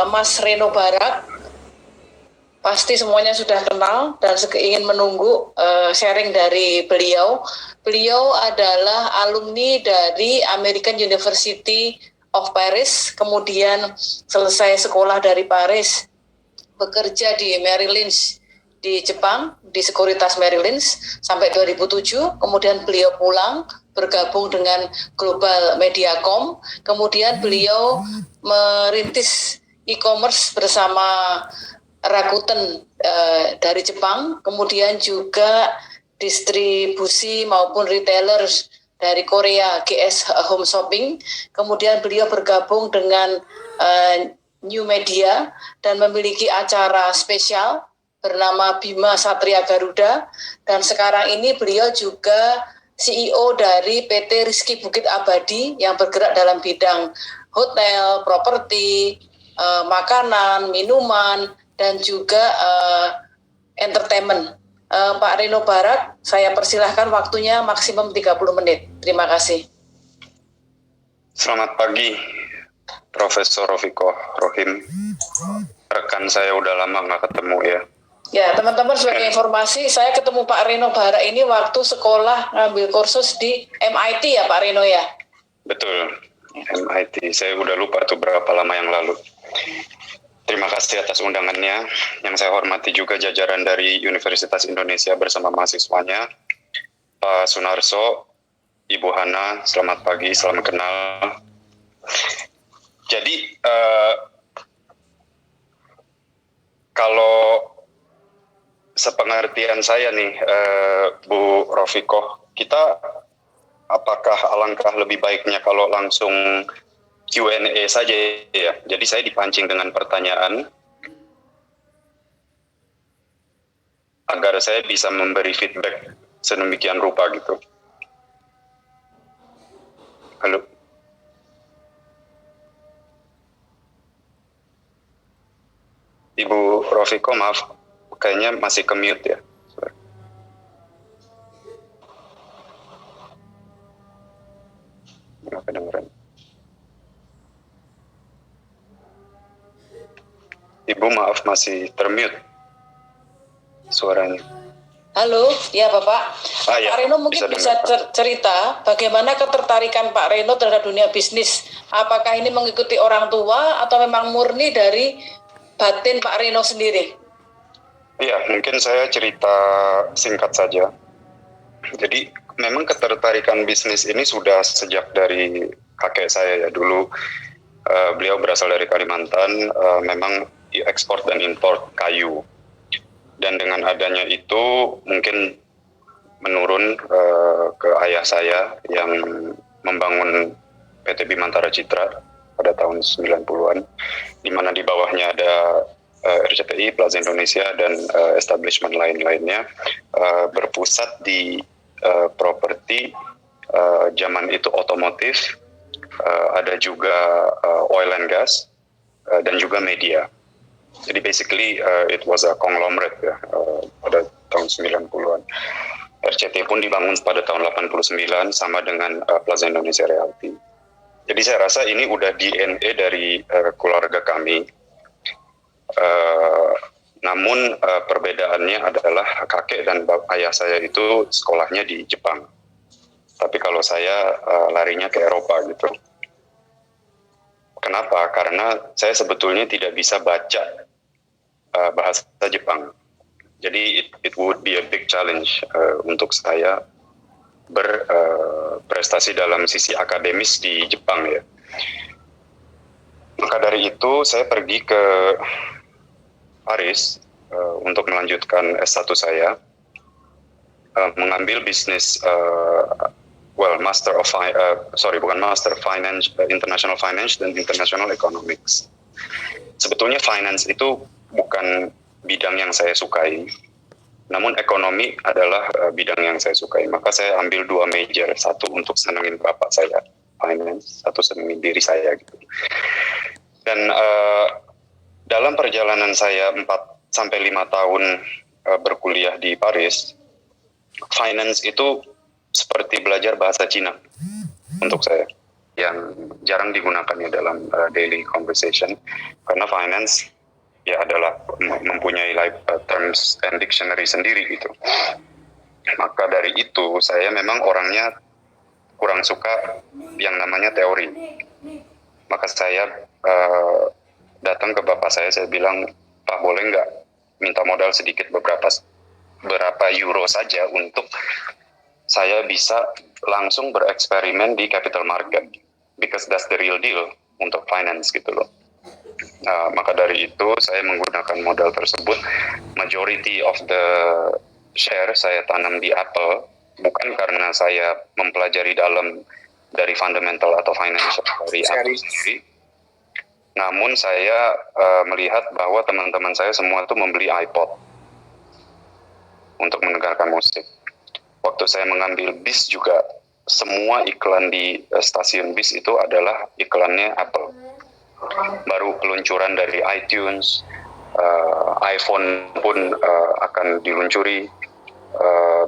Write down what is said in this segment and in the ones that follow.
Mas Reno Barak. Pasti semuanya sudah kenal dan ingin menunggu sharing dari beliau. Beliau adalah alumni dari American University of Paris, kemudian selesai sekolah dari Paris, bekerja di Merrill Lynch di Jepang, di Sekuritas Merrill Lynch sampai 2007, kemudian beliau pulang bergabung dengan Global Mediacom, kemudian beliau merintis e-commerce bersama Rakuten dari Jepang, kemudian juga distribusi maupun retailers dari Korea, GS Home Shopping, kemudian beliau bergabung dengan New Media dan memiliki acara spesial bernama Bima Satria Garuda, dan sekarang ini beliau juga CEO dari PT Rizky Bukit Abadi yang bergerak dalam bidang hotel, properti, makanan, minuman, dan juga entertainment. Pak Reno Barak, saya persilahkan, waktunya maksimum 30 menit. Terima kasih. Selamat pagi, Profesor Rofiko Rohim. Rekan saya udah lama nggak ketemu ya. Ya, teman-teman, sebagai informasi, saya ketemu Pak Reno Barak ini waktu sekolah ngambil kursus di MIT ya Pak Reno ya? Betul, MIT. Saya udah lupa tuh berapa lama yang lalu. Terima kasih atas undangannya. Yang saya hormati juga jajaran dari Universitas Indonesia bersama mahasiswanya. Pak Sunarso, Ibu Hana, selamat pagi, salam kenal. Jadi, kalau sepengertian saya nih, Bu Rofiko, kita apakah alangkah lebih baiknya kalau langsung Q&A saja ya. Jadi saya dipancing dengan pertanyaan agar saya bisa memberi feedback sedemikian rupa gitu. Halo. Ibu Rofiko, maaf, kayaknya masih ke mute ya. Nggak kedengeran. Ibu, maaf, masih termute suaranya. Halo, ya Bapak. Ya, Pak Reno mungkin bisa cerita bagaimana ketertarikan Pak Reno terhadap dunia bisnis. Apakah ini mengikuti orang tua atau memang murni dari batin Pak Reno sendiri? Iya, mungkin saya cerita singkat saja. Jadi memang ketertarikan bisnis ini sudah sejak dari kakek saya ya dulu. Beliau berasal dari Kalimantan, memang ekspor dan impor kayu. Dan dengan adanya itu mungkin menurun ke ayah saya yang membangun PT Bimantara Citra pada tahun 90-an, di mana di bawahnya ada RCTI, Plaza Indonesia, dan establishment lain-lainnya, berpusat di properti, zaman itu otomotif, ada juga oil and gas, dan juga media. Jadi basically it was a conglomerate ya, pada tahun 90-an. RCTI pun dibangun pada tahun 89 sama dengan Plaza Indonesia Realty. Jadi saya rasa ini udah DNA dari keluarga kami. Namun perbedaannya adalah kakek dan ayah saya itu sekolahnya di Jepang. Tapi kalau saya larinya ke Eropa gitu. Kenapa? Karena saya sebetulnya tidak bisa baca bahasa Jepang. Jadi it would be a big challenge untuk saya berprestasi dalam sisi akademis di Jepang ya. Maka dari itu saya pergi ke Paris untuk melanjutkan S1 saya, mengambil bisnis, International Finance dan International Economics. Sebetulnya finance itu bukan bidang yang saya sukai, namun ekonomi adalah bidang yang saya sukai. Maka saya ambil 2 major, satu untuk senengin bapak saya, finance, satu senengin diri saya gitu. Dan dalam perjalanan saya 4-5 tahun berkuliah di Paris, finance itu seperti belajar bahasa Cina untuk saya. yang jarang digunakan ya dalam daily conversation, karena finance ya adalah mempunyai terms and dictionary sendiri gitu. Maka dari itu saya memang orangnya kurang suka yang namanya teori. Maka saya datang ke bapak saya bilang, Pak, boleh nggak minta modal sedikit berapa euro saja untuk saya bisa langsung bereksperimen di capital market, because that's the real deal untuk finance gitu loh. Maka dari itu saya menggunakan modal tersebut. Majority of the share saya tanam di Apple, bukan karena saya mempelajari dalam dari fundamental atau financial dari Apple sendiri, namun saya melihat bahwa teman-teman saya semua itu membeli iPod untuk mendengarkan musik. Waktu saya mengambil bis juga, semua iklan di stasiun bis itu adalah iklannya Apple. Baru peluncuran dari iTunes, iPhone pun akan diluncuri.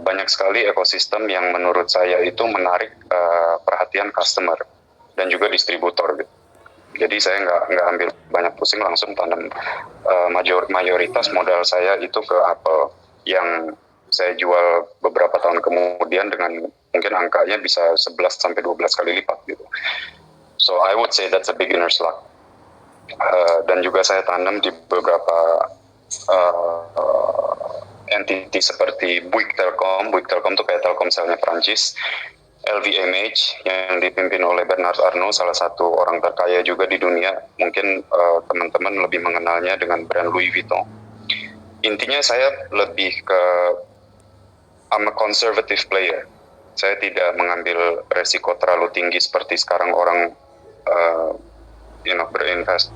Banyak sekali ekosistem yang menurut saya itu menarik perhatian customer dan juga distributor gitu. Jadi saya nggak ambil banyak pusing, langsung tanam mayoritas modal saya itu ke Apple yang saya jual beberapa tahun kemudian dengan mungkin angkanya bisa 11-12 kali lipat gitu. So I would say that's a beginner's luck. Dan juga saya tanam di beberapa entity seperti Bouygues Telecom. Bouygues Telecom itu kayak Telkomselnya Prancis. LVMH yang dipimpin oleh Bernard Arnault, salah satu orang terkaya juga di dunia. Mungkin teman-teman lebih mengenalnya dengan brand Louis Vuitton. Intinya saya lebih ke I'm a conservative player. Saya tidak mengambil resiko terlalu tinggi seperti sekarang orang berinvest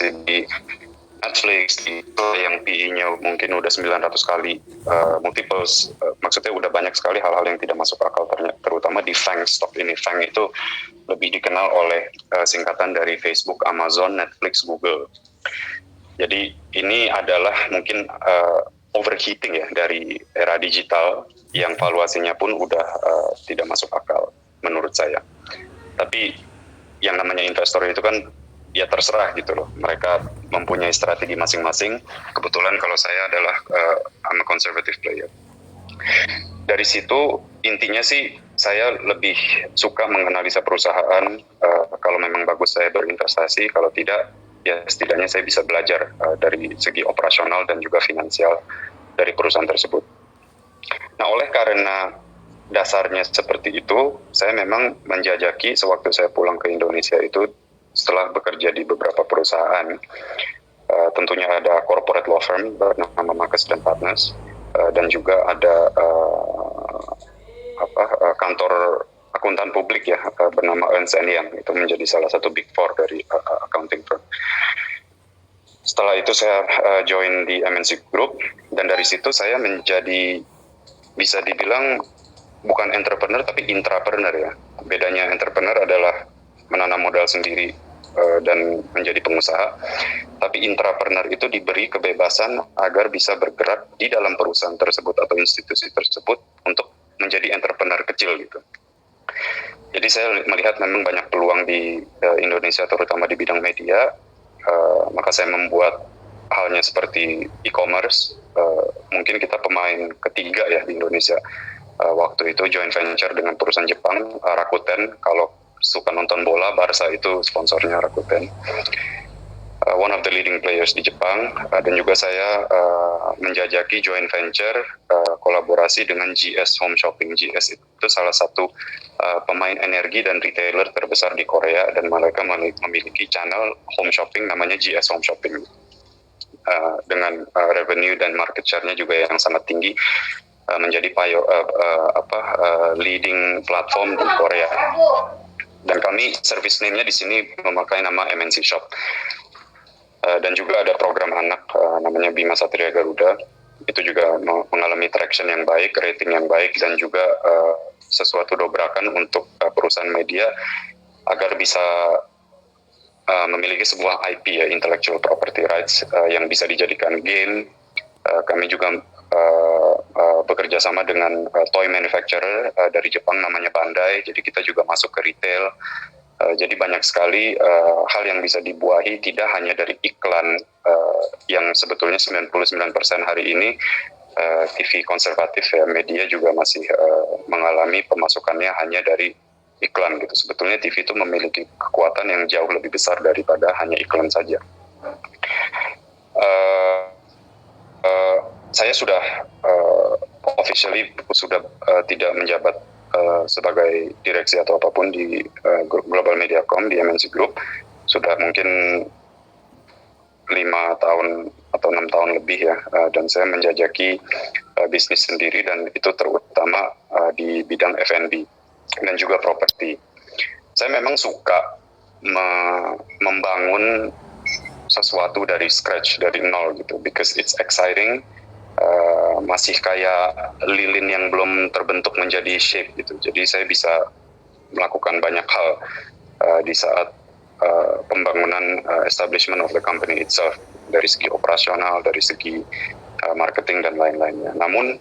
di Netflix itu yang PE-nya mungkin udah 900 kali multiples, maksudnya udah banyak sekali hal-hal yang tidak masuk akal, terutama di FANG stock ini. FANG itu lebih dikenal oleh singkatan dari Facebook, Amazon, Netflix, Google. Jadi ini adalah mungkin overheating ya dari era digital yang valuasinya pun udah tidak masuk akal menurut saya. Tapi yang namanya investor itu kan ya terserah gitu loh. Mereka mempunyai strategi masing-masing. Kebetulan kalau saya adalah I'm a conservative player. Dari situ intinya sih saya lebih suka menganalisa perusahaan. Kalau memang bagus saya berinvestasi, kalau tidak ya setidaknya saya bisa belajar dari segi operasional dan juga finansial dari perusahaan tersebut. Nah, oleh karena dasarnya seperti itu, saya memang menjajaki sewaktu saya pulang ke Indonesia itu setelah bekerja di beberapa perusahaan. Tentunya ada corporate law firm bernama Marcus & Partners, dan juga ada kantor akuntan publik ya bernama Ernst & Young, itu menjadi salah satu big four dari accounting firm. Setelah itu saya join di MNC Group, dan dari situ saya menjadi, bisa dibilang bukan entrepreneur tapi intrapreneur ya. Bedanya entrepreneur adalah menanam modal sendiri dan menjadi pengusaha, tapi intrapreneur itu diberi kebebasan agar bisa bergerak di dalam perusahaan tersebut atau institusi tersebut untuk menjadi entrepreneur kecil gitu. Jadi saya melihat memang banyak peluang di Indonesia, terutama di bidang media. Maka saya membuat halnya seperti e-commerce. Mungkin kita pemain ketiga ya di Indonesia. Waktu itu joint venture dengan perusahaan Jepang, Rakuten. Kalau suka nonton bola, Barca itu sponsornya Rakuten. One of the leading players di Jepang. Dan juga saya menjajaki joint venture kolaborasi dengan GS Home Shopping. GS itu salah satu pemain energi dan retailer terbesar di Korea, dan mereka memiliki channel home shopping namanya GS Home Shopping, dengan revenue dan market share-nya juga yang sangat tinggi, menjadi leading platform di Korea. Dan kami service name-nya di sini memakai nama MNC Shop. Dan juga ada program anak namanya Bima Satria Garuda. Itu juga mengalami traction yang baik, rating yang baik, dan juga sesuatu dobrakan untuk perusahaan media agar bisa memiliki sebuah IP ya, intellectual property rights, yang bisa dijadikan game. Kami juga bekerja sama dengan toy manufacturer dari Jepang namanya Bandai. Jadi kita juga masuk ke retail. Jadi banyak sekali hal yang bisa dibuahi tidak hanya dari iklan yang sebetulnya 99% hari ini TV konservatif ya, media juga masih mengalami pemasukannya hanya dari iklan gitu. Sebetulnya TV itu memiliki kekuatan yang jauh lebih besar daripada hanya iklan saja. Saya sudah officially sudah tidak menjabat sebagai direksi atau apapun di Global Mediacom di MNC Group. Sudah mungkin 5 tahun atau 6 tahun lebih ya, dan saya menjajaki bisnis sendiri, dan itu terutama di bidang F&B dan juga properti. Saya memang suka membangun sesuatu dari scratch, dari nol gitu, because it's exciting. Masih kayak lilin yang belum terbentuk menjadi shape gitu. Jadi saya bisa melakukan banyak hal di saat pembangunan establishment of the company itself, dari segi operasional, dari segi marketing dan lain-lainnya. Namun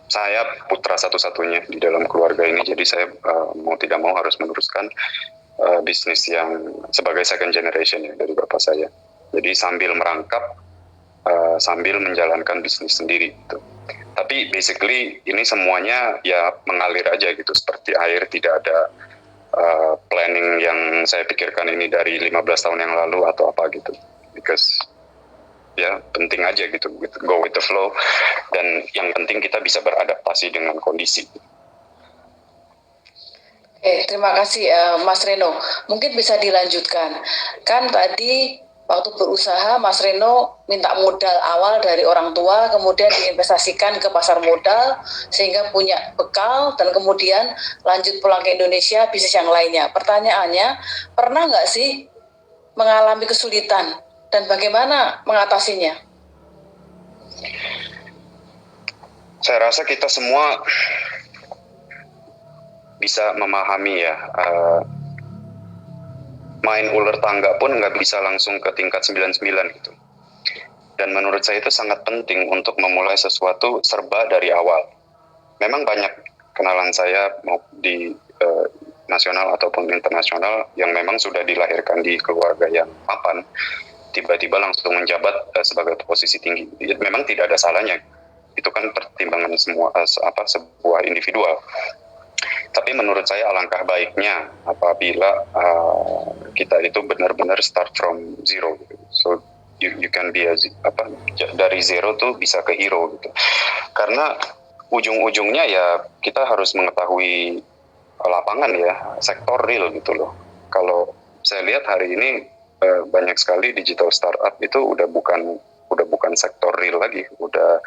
saya putra satu-satunya di dalam keluarga ini, jadi saya mau tidak mau harus meneruskan bisnis yang sebagai second generation ya dari bapak saya. Jadi sambil merangkap, sambil menjalankan bisnis sendiri gitu. Tapi basically ini semuanya ya mengalir aja gitu, seperti air, tidak ada planning yang saya pikirkan ini dari 15 tahun yang lalu atau apa gitu. Because ya penting aja gitu, go with the flow, dan yang penting kita bisa beradaptasi dengan kondisi. Terima kasih Mas Reno. Mungkin bisa dilanjutkan. Kan tadi waktu berusaha Mas Reno minta modal awal dari orang tua, kemudian diinvestasikan ke pasar modal sehingga punya bekal, dan kemudian lanjut pulang ke Indonesia bisnis yang lainnya. Pertanyaannya, pernah nggak sih mengalami kesulitan dan bagaimana mengatasinya? Saya rasa kita semua bisa memahami ya, main ular tangga pun nggak bisa langsung ke tingkat 99 gitu. Dan menurut saya itu sangat penting untuk memulai sesuatu serba dari awal. Memang banyak kenalan saya mau di nasional ataupun internasional yang memang sudah dilahirkan di keluarga yang mapan, tiba-tiba langsung menjabat sebagai posisi tinggi. Memang tidak ada salahnya. Itu kan pertimbangan semua sebuah individual. Tapi menurut saya alangkah baiknya apabila kita itu benar-benar start from zero gitu. So you can be dari zero tuh bisa ke hero gitu. Karena ujung-ujungnya ya kita harus mengetahui lapangan ya, sektor real gitu loh. Kalau saya lihat hari ini banyak sekali digital startup itu udah bukan sektor real lagi, udah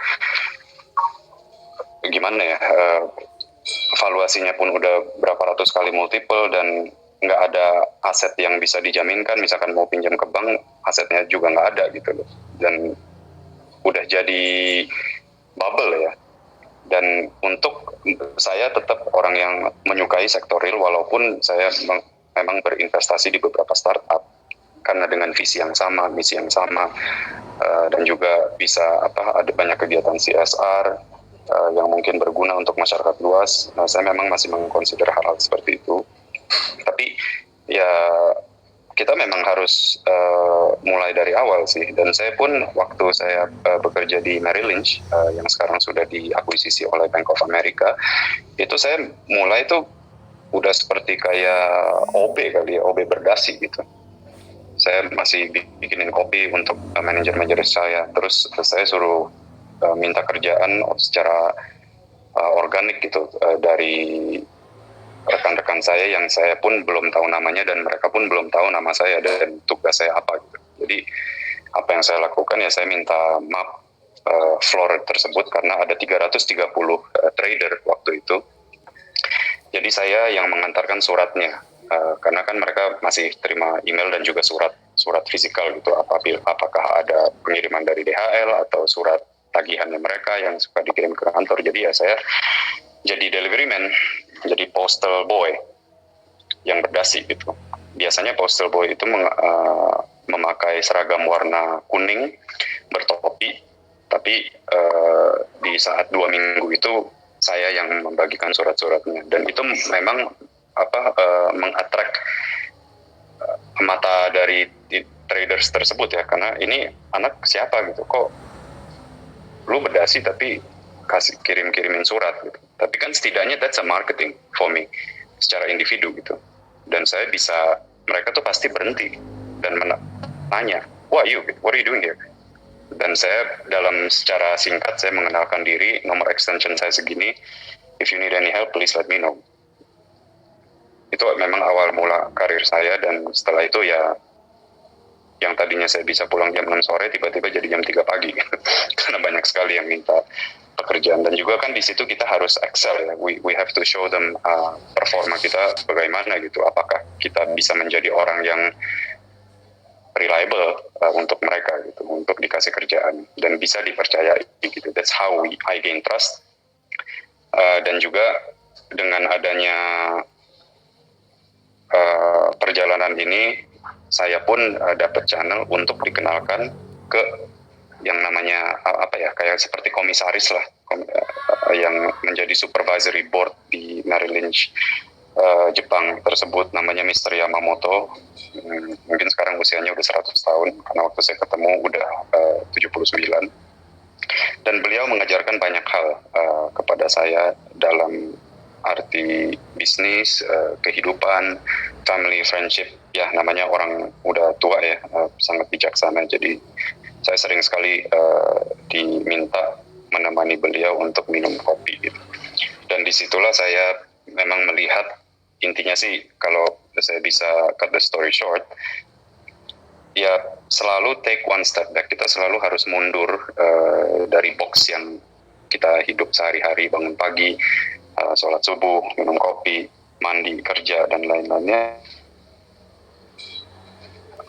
gimana ya, valuasinya pun udah berapa ratus kali multiple, dan nggak ada aset yang bisa dijaminkan. Misalkan mau pinjam ke bank, asetnya juga nggak ada gitu loh, dan udah jadi bubble ya. Dan untuk saya tetap orang yang menyukai sektor real, walaupun saya memang berinvestasi di beberapa startup karena dengan visi yang sama, misi yang sama, dan juga bisa ada banyak kegiatan CSR yang mungkin berguna untuk masyarakat luas. Saya memang masih mengkonsider hal-hal seperti itu. Tapi ya kita memang harus mulai dari awal sih. Dan saya pun waktu saya bekerja di Merrill Lynch yang sekarang sudah diakuisisi oleh Bank of America, itu saya mulai tuh udah seperti kayak OB kali ya, OB berdasi gitu. Saya masih bikinin kopi untuk manajer-manajer saya. Terus saya suruh minta kerjaan secara organik gitu dari rekan-rekan saya yang saya pun belum tahu namanya, dan mereka pun belum tahu nama saya dan tugas saya apa gitu. Jadi apa yang saya lakukan ya, saya minta map floor tersebut karena ada 330 trader waktu itu. Jadi saya yang mengantarkan suratnya, karena kan mereka masih terima email dan juga surat fisikal gitu, apakah ada pengiriman dari DHL atau surat tagihannya mereka yang suka dikirim ke kantor. Jadi ya saya jadi delivery man, jadi postal boy yang berdasi gitu. Biasanya postal boy itu memakai seragam warna kuning, bertopi, Tapi di saat 2 minggu itu saya yang membagikan surat-suratnya, dan itu memang mengattract mata dari traders tersebut ya, karena ini anak siapa gitu, kok lu berdasi tapi kasih kirimin surat gitu. Tapi kan setidaknya that's a marketing for me secara individu gitu. Dan saya bisa, mereka tuh pasti berhenti dan nanya, what are you doing here? Dan saya dalam secara singkat saya mengenalkan diri, nomor extension saya segini, if you need any help please let me know. Itu memang awal mula karir saya, dan setelah itu ya yang tadinya saya bisa pulang jam 6 sore tiba-tiba jadi jam 3 pagi karena banyak sekali yang minta pekerjaan. Dan juga kan di situ kita harus excel ya, we have to show them performa kita bagaimana gitu, apakah kita bisa menjadi orang yang reliable untuk mereka gitu, untuk dikasih kerjaan dan bisa dipercayai gitu. That's how I gain trust. Dan juga dengan adanya perjalanan ini, saya pun dapat channel untuk dikenalkan ke yang namanya kayak seperti komisaris lah, yang menjadi supervisory board di Merrill Lynch Jepang tersebut, namanya Mr. Yamamoto. Mungkin sekarang usianya udah 100 tahun, karena waktu saya ketemu udah 79. Dan beliau mengajarkan banyak hal kepada saya dalam arti bisnis, kehidupan, family, friendship. Ya, namanya orang udah tua ya, sangat bijaksana. Jadi saya sering sekali diminta menemani beliau untuk minum kopi gitu. Dan disitulah saya memang melihat, intinya sih kalau saya bisa cut the story short, ya selalu take one step back. Kita selalu harus mundur dari box yang kita hidup sehari-hari, bangun pagi, sholat subuh, minum kopi, mandi, kerja, dan lain-lainnya,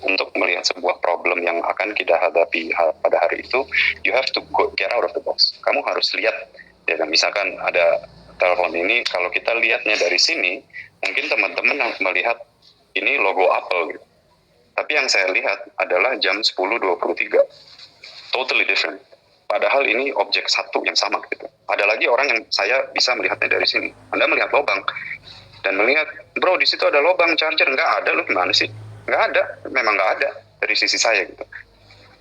untuk melihat sebuah problem yang akan kita hadapi pada hari itu. You have to get out of the box. Kamu harus lihat, ya kan, misalkan ada telepon ini, kalau kita lihatnya dari sini, mungkin teman-teman melihat ini logo Apple gitu. Tapi yang saya lihat adalah jam 10.23. Totally different. Padahal ini objek satu yang sama gitu. Ada lagi orang yang saya bisa melihatnya dari sini. Anda melihat lubang dan melihat, bro di situ ada lubang charger, nggak ada, lu gimana sih? Nggak ada, memang nggak ada dari sisi saya gitu.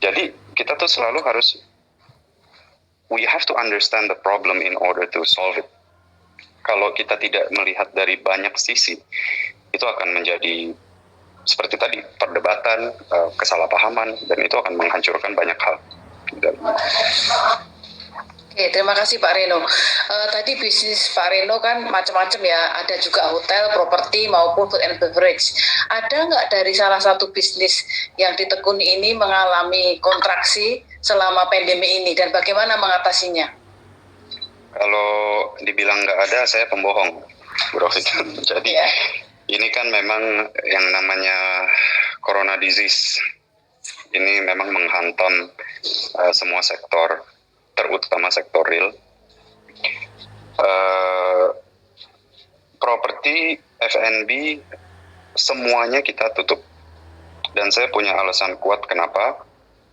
Jadi kita tuh selalu harus, we have to understand the problem in order to solve it. Kalau kita tidak melihat dari banyak sisi, itu akan menjadi seperti tadi, perdebatan, kesalahpahaman, dan itu akan menghancurkan banyak hal. Oke, terima kasih Pak Reno. Tadi bisnis Pak Reno kan macam-macam ya, ada juga hotel, properti, maupun food and beverage. Ada nggak dari salah satu bisnis yang ditekuni ini mengalami kontraksi selama pandemi ini, dan bagaimana mengatasinya? Kalau dibilang nggak ada, saya pembohong, bro. Jadi ini kan memang yang namanya corona disease ini memang menghantam semua sektor, terutama sektor real. Properti, F&B, semuanya kita tutup. Dan saya punya alasan kuat kenapa.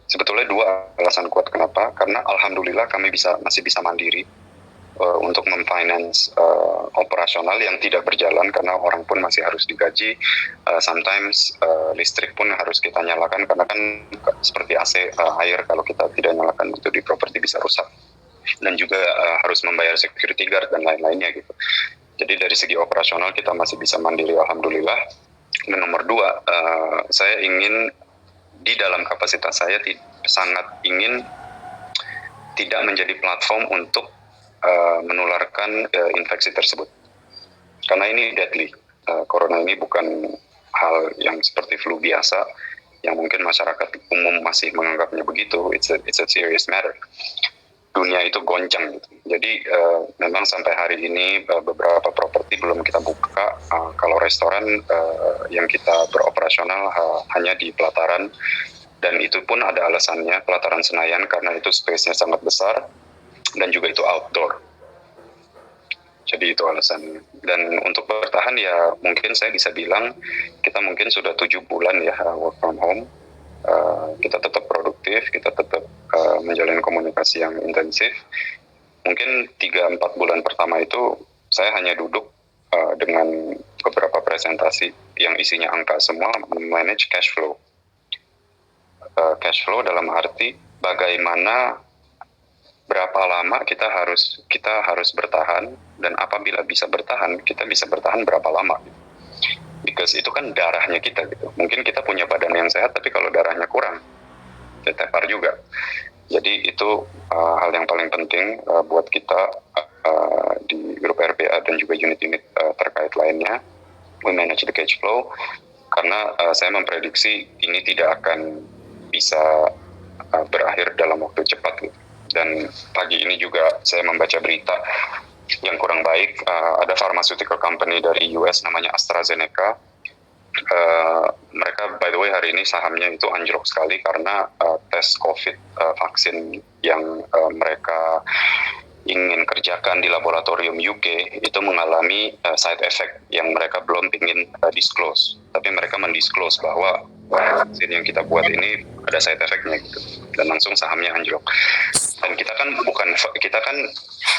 Sebetulnya 2 alasan kuat kenapa. Karena alhamdulillah kami masih bisa mandiri untuk memfinance operasional yang tidak berjalan, karena orang pun masih harus digaji. Sometimes listrik pun harus kita nyalakan, karena kan seperti AC, air kalau kita tidak nyalakan itu di properti bisa rusak. Dan juga harus membayar security guard dan lain-lainnya gitu. Jadi dari segi operasional kita masih bisa mandiri, alhamdulillah. Dan nomor 2, saya ingin di dalam kapasitas saya sangat ingin tidak menjadi platform untuk menularkan infeksi tersebut, karena ini deadly. Corona ini bukan hal yang seperti flu biasa yang mungkin masyarakat umum masih menganggapnya begitu. It's a serious matter. Dunia itu goncang gitu. Jadi memang sampai hari ini beberapa properti belum kita buka. Kalau restoran yang kita beroperasional hanya di pelataran, dan itu pun ada alasannya, pelataran Senayan, karena itu space-nya sangat besar dan juga itu outdoor. Jadi itu alasannya. Dan untuk bertahan ya mungkin saya bisa bilang kita mungkin sudah 7 bulan ya work from home. Kita tetap produktif. positif, kita tetap menjalin komunikasi yang intensif. Mungkin 3-4 bulan pertama itu saya hanya duduk dengan beberapa presentasi yang isinya angka semua, manage cash flow. Cash flow dalam arti bagaimana berapa lama kita harus bertahan, dan apabila bisa bertahan, kita bisa bertahan berapa lama. Because itu kan darahnya kita gitu. Mungkin kita punya badan yang sehat, tapi kalau darahnya kurang, ya tepar juga. Jadi itu hal yang paling penting buat kita di grup RPA dan juga unit-unit terkait lainnya. We manage the cash flow, karena saya memprediksi ini tidak akan bisa berakhir dalam waktu cepat gitu. Dan pagi ini juga saya membaca berita yang kurang baik, ada pharmaceutical company dari US namanya AstraZeneca. Mereka by the way hari ini sahamnya itu anjlok sekali karena tes COVID vaksin yang mereka ingin kerjakan di laboratorium UK itu mengalami side effect yang mereka belum ingin disclose, tapi mereka mendisclose bahwa vaksin yang kita buat ini ada side effect-nya gitu, dan langsung sahamnya anjlok. Dan kita kan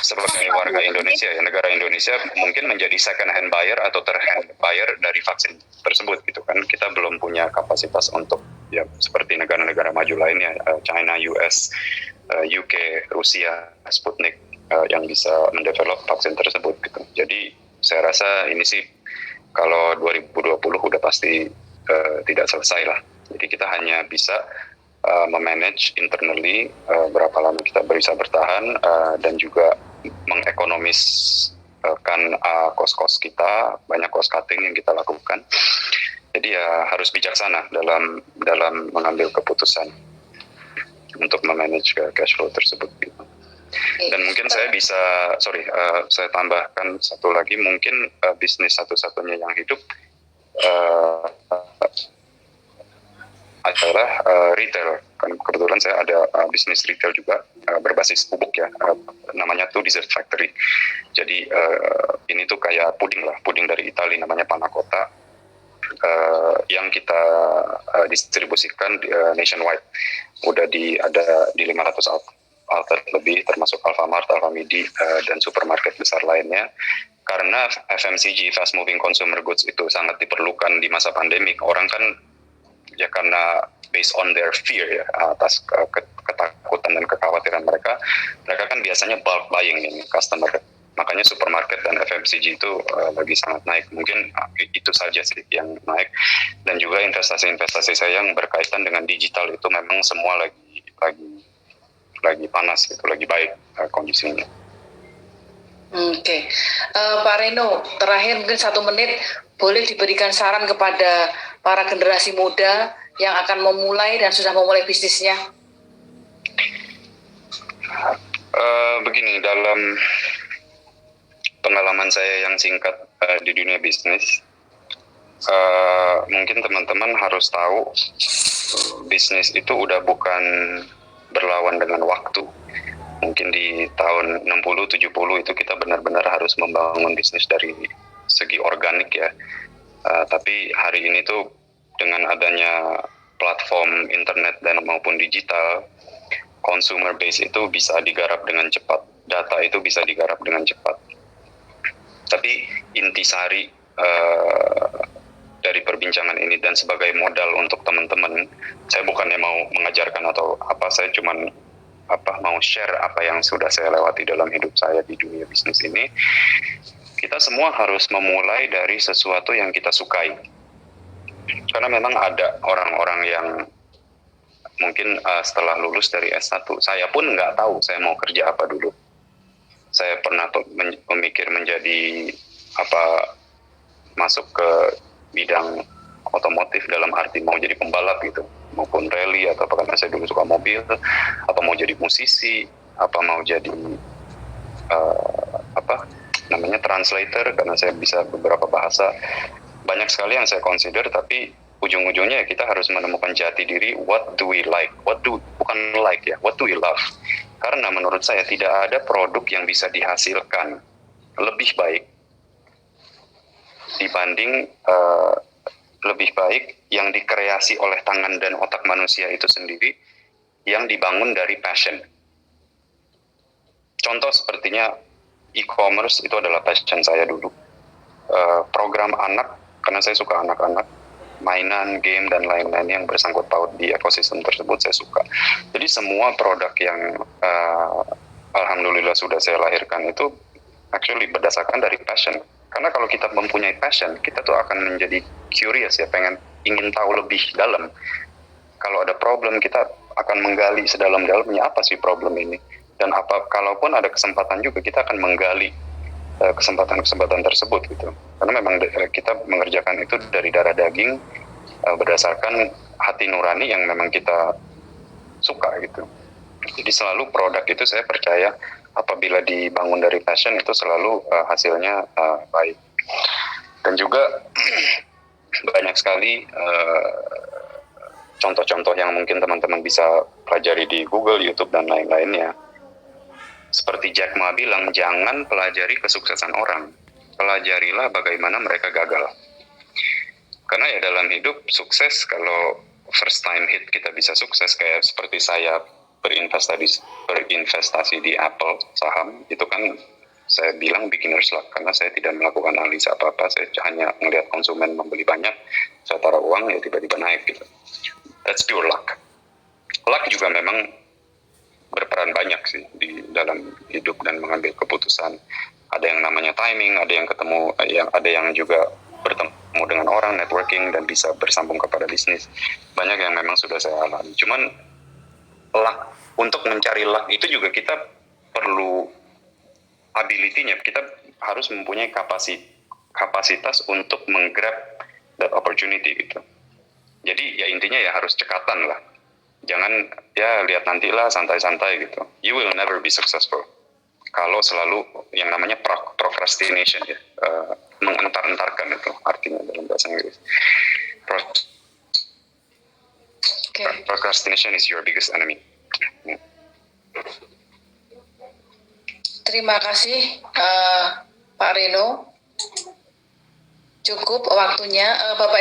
sebagai warga Indonesia, ya negara Indonesia mungkin menjadi second hand buyer atau third hand buyer dari vaksin tersebut gitu kan. Kita belum punya kapasitas untuk ya seperti negara-negara maju lainnya, China, US, UK, Rusia, Sputnik yang bisa mendevelop vaksin tersebut gitu. Jadi saya rasa ini sih kalau 2020 udah pasti tidak selesai lah. Jadi kita hanya bisa memanage internally berapa lama kita bisa bertahan dan juga mengekonomiskan cost kita, banyak cost cutting yang kita lakukan. Jadi ya harus bijaksana dalam mengambil keputusan untuk memanage cash flow tersebut. Dan mungkin saya tambahkan satu lagi, mungkin bisnis satu-satunya yang hidup adalah retail. Kan kebetulan saya ada bisnis retail juga berbasis bubuk ya, namanya tuh Dessert Factory. Jadi ini tuh kayak puding dari Italia, namanya Panna Cotta, yang kita distribusikan nationwide. Udah ada di 500 outlet lebih, termasuk Alfamart, Alfamidi, dan supermarket besar lainnya. Karena FMCG, fast moving consumer goods, itu sangat diperlukan di masa pandemik. Orang kan ya karena based on their fear ya, atas ketakutan dan kekhawatiran mereka kan biasanya bulk buying ini customer. Makanya supermarket dan FMCG itu lagi sangat naik. Mungkin itu saja sih yang naik. Dan juga investasi saya yang berkaitan dengan digital itu memang semua lagi panas, itu lagi baik kondisinya. Oke. Pak Reno, terakhir mungkin 1 menit, boleh diberikan saran kepada para generasi muda yang akan memulai dan sudah memulai bisnisnya? Begini, dalam pengalaman saya yang singkat di dunia bisnis, mungkin teman-teman harus tahu bisnis itu udah bukan berlawan dengan waktu. Mungkin di tahun 60-70 itu kita benar-benar harus membangun bisnis dari segi organik ya. Tapi hari ini tuh dengan adanya platform internet dan maupun digital, consumer base itu bisa digarap dengan cepat, data itu bisa digarap dengan cepat. Tapi intisari dari perbincangan ini dan sebagai modal untuk teman-teman, saya bukannya mau mengajarkan atau apa, saya cuman mau share apa yang sudah saya lewati dalam hidup saya di dunia bisnis ini. Kita semua harus memulai dari sesuatu yang kita sukai. Karena memang ada orang-orang yang mungkin setelah lulus dari S1, saya pun nggak tahu saya mau kerja apa dulu. Saya pernah memikir menjadi masuk ke bidang otomotif dalam arti mau jadi pembalap gitu, maupun rally, atau karena saya dulu suka mobil, apa mau jadi musisi, apa mau jadi translator karena saya bisa beberapa bahasa. Banyak sekali yang saya consider, tapi ujung-ujungnya kita harus menemukan jati diri. What do we like? What do we love? Karena menurut saya tidak ada produk yang bisa dihasilkan lebih baik dibanding lebih baik yang dikreasi oleh tangan dan otak manusia itu sendiri yang dibangun dari passion. Contoh sepertinya e-commerce itu adalah passion saya dulu. Program anak, karena saya suka anak-anak, mainan, game, dan lain-lain yang bersangkut paut di ekosistem tersebut saya suka. Jadi semua produk yang alhamdulillah sudah saya lahirkan itu actually berdasarkan dari passion. Karena kalau kita mempunyai passion, kita tuh akan menjadi curious ya, ingin tahu lebih dalam. Kalau ada problem, kita akan menggali sedalam-dalamnya apa sih problem ini. Dan kalaupun ada kesempatan juga, kita akan menggali kesempatan-kesempatan tersebut gitu. Karena memang kita mengerjakan itu dari darah daging, berdasarkan hati nurani yang memang kita suka gitu. Jadi selalu produk itu saya percaya apabila dibangun dari passion itu selalu hasilnya baik. Dan juga banyak sekali contoh-contoh yang mungkin teman-teman bisa pelajari di Google, YouTube, dan lain-lainnya. Seperti Jack Ma bilang, jangan pelajari kesuksesan orang, pelajarilah bagaimana mereka gagal. Karena ya dalam hidup sukses, kalau first time hit kita bisa sukses, kayak seperti saya berinvestasi di Apple saham, itu kan saya bilang beginner's luck, karena saya tidak melakukan analisa apa-apa, saya hanya melihat konsumen membeli banyak, saya taruh uang, ya tiba-tiba naik gitu. That's pure luck. Luck juga memang berperan banyak sih di dalam hidup dan mengambil keputusan. Ada yang namanya timing, ada yang ada yang juga bertemu dengan orang, networking, dan bisa bersambung kepada bisnis. Banyak yang memang sudah saya alami. Cuman luck, untuk mencari luck itu juga kita perlu ability-nya. Kita harus mempunyai kapasitas untuk menggrab that opportunity gitu. Jadi ya intinya ya harus cekatan lah. Jangan ya lihat nantilah, santai-santai gitu. You will never be successful kalau selalu yang namanya procrastination ya, mengentar-entarkan itu artinya dalam bahasa Inggris. Procrastination is your biggest enemy. Terima kasih Pak Reno. Cukup waktunya, Bapak